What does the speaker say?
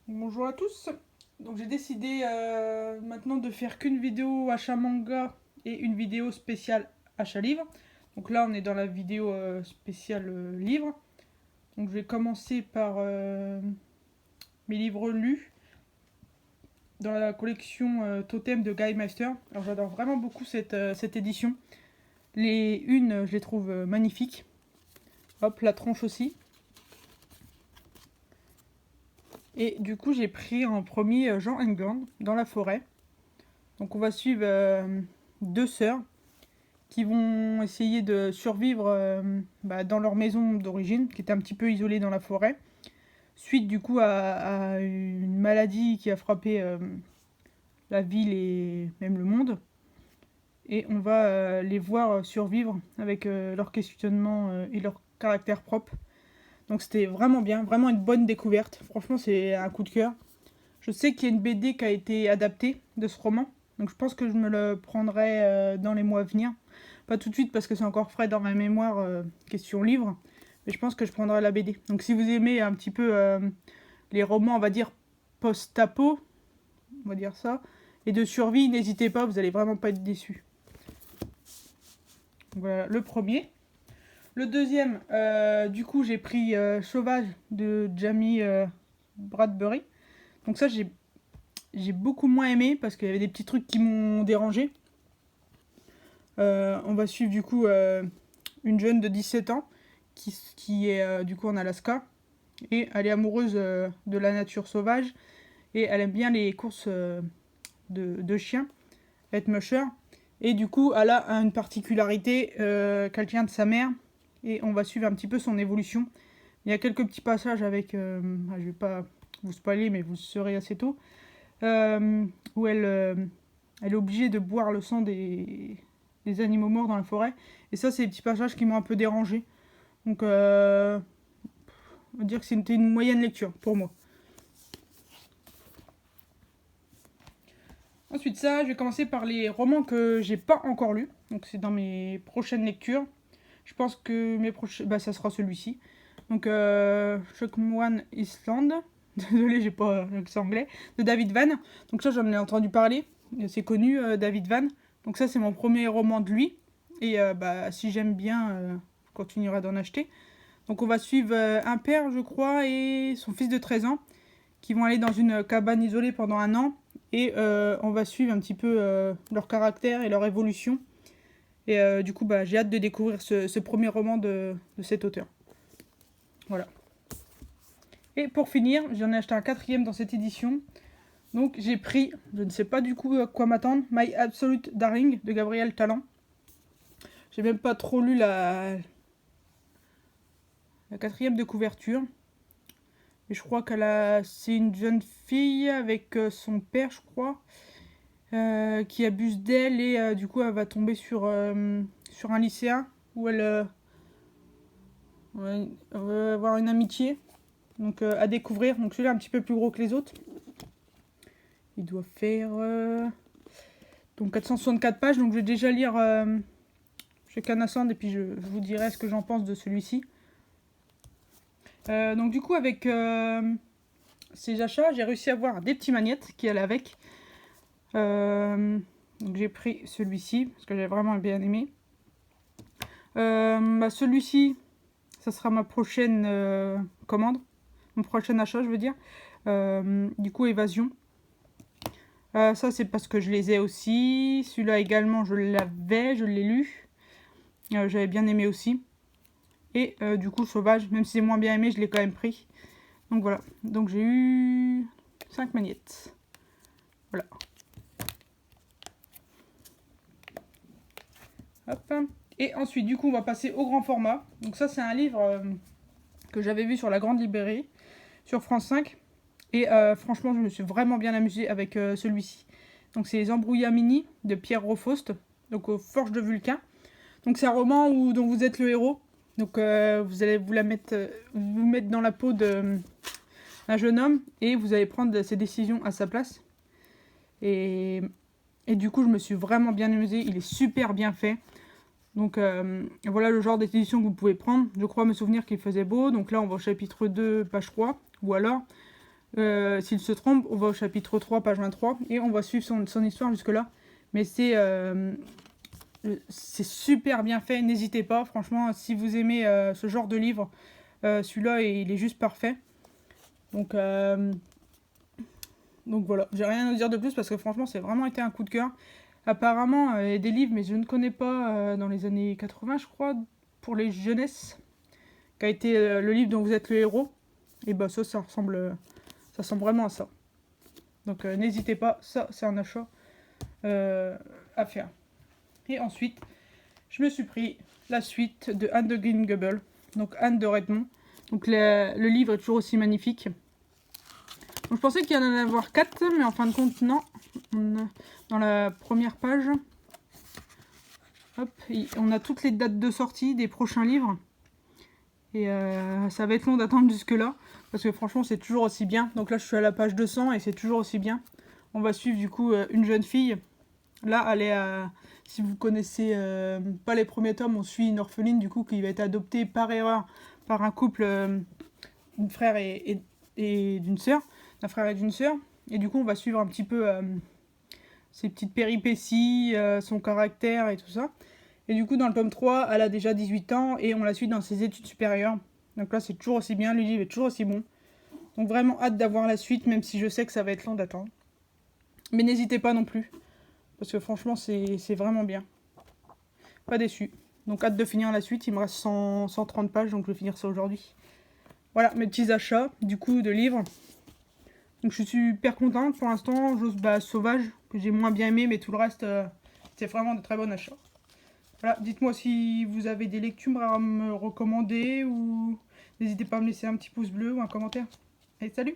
Bonjour à tous. Donc j'ai décidé maintenant de faire qu'une vidéo achat manga et une vidéo spéciale achat livre. Donc là on est dans la vidéo spéciale livre. Donc je vais commencer par mes livres lus dans la collection Totem de Guy Meister. Alors j'adore vraiment beaucoup cette édition. Les unes je les trouve magnifiques. Hop, la tronche aussi. Et du coup j'ai pris en premier Jean Engan dans la forêt. Donc on va suivre deux sœurs qui vont essayer de survivre dans leur maison d'origine, qui était un petit peu isolée dans la forêt, suite du coup à une maladie qui a frappé la ville et même le monde. Et on va les voir survivre avec leur questionnement et leur caractère propre. Donc c'était vraiment bien, vraiment une bonne découverte. Franchement, c'est un coup de cœur. Je sais qu'il y a une BD qui a été adaptée de ce roman, donc je pense que je me le prendrai dans les mois à venir. Pas tout de suite parce que c'est encore frais dans ma mémoire, question livre, mais je pense que je prendrai la BD. Donc si vous aimez un petit peu les romans, on va dire post-apo, on va dire ça, et de survie, n'hésitez pas, vous allez vraiment pas être déçus. Voilà le premier. Le deuxième, du coup, j'ai pris Sauvage de Jamie Bradbury. Donc ça, j'ai beaucoup moins aimé parce qu'il y avait des petits trucs qui m'ont dérangé. On va suivre du coup une jeune de 17 ans qui est du coup en Alaska et elle est amoureuse de la nature sauvage et elle aime bien les courses de chiens, être musher. Et du coup, elle a une particularité qu'elle tient de sa mère et on va suivre un petit peu son évolution. Il y a quelques petits passages avec, je vais pas vous spoiler, mais vous saurez assez tôt, où elle est obligée de boire le sang des animaux morts dans la forêt. Et ça, c'est des petits passages qui m'ont un peu dérangé. Donc, on va dire que c'était une moyenne lecture pour moi. Ensuite, ça, je vais commencer par les romans que j'ai pas encore lus. Donc, c'est dans mes prochaines lectures. Je pense que mes prochains, ça sera celui-ci. Donc, Shock One Island. Désolé, j'ai pas l'accent anglais. De David Van. Donc, ça, j'en ai entendu parler. C'est connu, David Van. Donc, ça, c'est mon premier roman de lui. Et si j'aime bien, je continuerai d'en acheter. Donc, on va suivre un père, je crois, et son fils de 13 ans qui vont aller dans une cabane isolée pendant un an. Et on va suivre un petit peu leur caractère et leur évolution. Et du coup, j'ai hâte de découvrir ce premier roman de cet auteur. Voilà. Et pour finir, j'en ai acheté un quatrième dans cette édition. Donc j'ai pris, je ne sais pas du coup à quoi m'attendre, My Absolute Darling de Gabriel Talant. J'ai même pas trop lu la quatrième de couverture. Et je crois c'est une jeune fille avec son père, je crois, qui abuse d'elle et du coup elle va tomber sur un lycéen où elle va avoir une amitié. Donc à découvrir. Donc celui-là un petit peu plus gros que les autres. Il doit faire donc 464 pages. Donc je vais déjà lire chez Canasand et puis je vous dirai ce que j'en pense de celui-ci. Donc du coup avec ces achats, j'ai réussi à avoir des petits magnettes qui allaient avec. Donc j'ai pris celui-ci parce que j'ai vraiment bien aimé. Celui-ci, ça sera ma prochaine commande, mon prochain achat, je veux dire. Du coup, Évasion. Ça, c'est parce que je les ai aussi. Celui-là également, je l'ai lu. J'avais bien aimé aussi. Et du coup, Sauvage, même si c'est moins bien aimé, je l'ai quand même pris. Donc voilà. Donc j'ai eu 5 magnettes. Voilà. Hop. Et ensuite, du coup, on va passer au grand format. Donc ça, c'est un livre que j'avais vu sur la Grande Librairie, sur France 5. Et franchement, je me suis vraiment bien amusée avec celui-ci. Donc c'est Les Embrouillards Mini de Pierre Rofaust, donc aux Forges de Vulcain. Donc c'est un roman dont vous êtes le héros. Donc vous allez vous mettre dans la peau d'un jeune homme et vous allez prendre ses décisions à sa place. Et du coup, je me suis vraiment bien amusée. Il est super bien fait. Donc voilà le genre d'édition que vous pouvez prendre. Je crois me souvenir qu'il faisait beau. Donc là, on va au chapitre 2, page 3. Ou alors, S'il se trompe, on va au chapitre 3, page 23, et on va suivre son histoire jusque-là. Mais c'est super bien fait, n'hésitez pas. Franchement, si vous aimez ce genre de livre, celui-là, il est juste parfait. Donc voilà, j'ai rien à dire de plus parce que franchement, c'est vraiment été un coup de cœur. Apparemment, il y a des livres, mais je ne connais pas, dans les années 80, je crois, pour les jeunesses, qui a été le livre dont vous êtes le héros. Et bah ça ressemble vraiment à ça. Donc n'hésitez pas, ça c'est un achat à faire. Et ensuite, je me suis pris la suite de Anne de Green Gables, donc Anne de Redmond. Donc le livre est toujours aussi magnifique. Donc je pensais qu'il y en allait avoir 4, mais en fin de compte, non. Dans la première page, hop, on a toutes les dates de sortie des prochains livres. Et ça va être long d'attendre jusque-là, parce que franchement, c'est toujours aussi bien. Donc là, je suis à la page 200 et c'est toujours aussi bien. On va suivre du coup une jeune fille. Là, elle est à... Si vous connaissez pas les premiers tomes, on suit une orpheline du coup qui va être adoptée par erreur par un couple, d'un frère et d'une sœur. D'un frère et d'une sœur. Et du coup, on va suivre un petit peu ses petites péripéties, son caractère et tout ça. Et du coup, dans le tome 3, elle a déjà 18 ans et on la suit dans ses études supérieures. Donc là, c'est toujours aussi bien, le livre est toujours aussi bon. Donc vraiment hâte d'avoir la suite, même si je sais que ça va être long d'attendre. Mais n'hésitez pas non plus, parce que franchement, c'est vraiment bien. Pas déçu. Donc hâte de finir la suite, il me reste 130 pages, donc je vais finir ça aujourd'hui. Voilà, mes petits achats, du coup, de livres. Donc je suis super contente pour l'instant. J'ose Sauvage, que j'ai moins bien aimé, mais tout le reste, c'est vraiment de très bons achats. Voilà, dites-moi si vous avez des lectures à me recommander ou n'hésitez pas à me laisser un petit pouce bleu ou un commentaire. Allez, salut!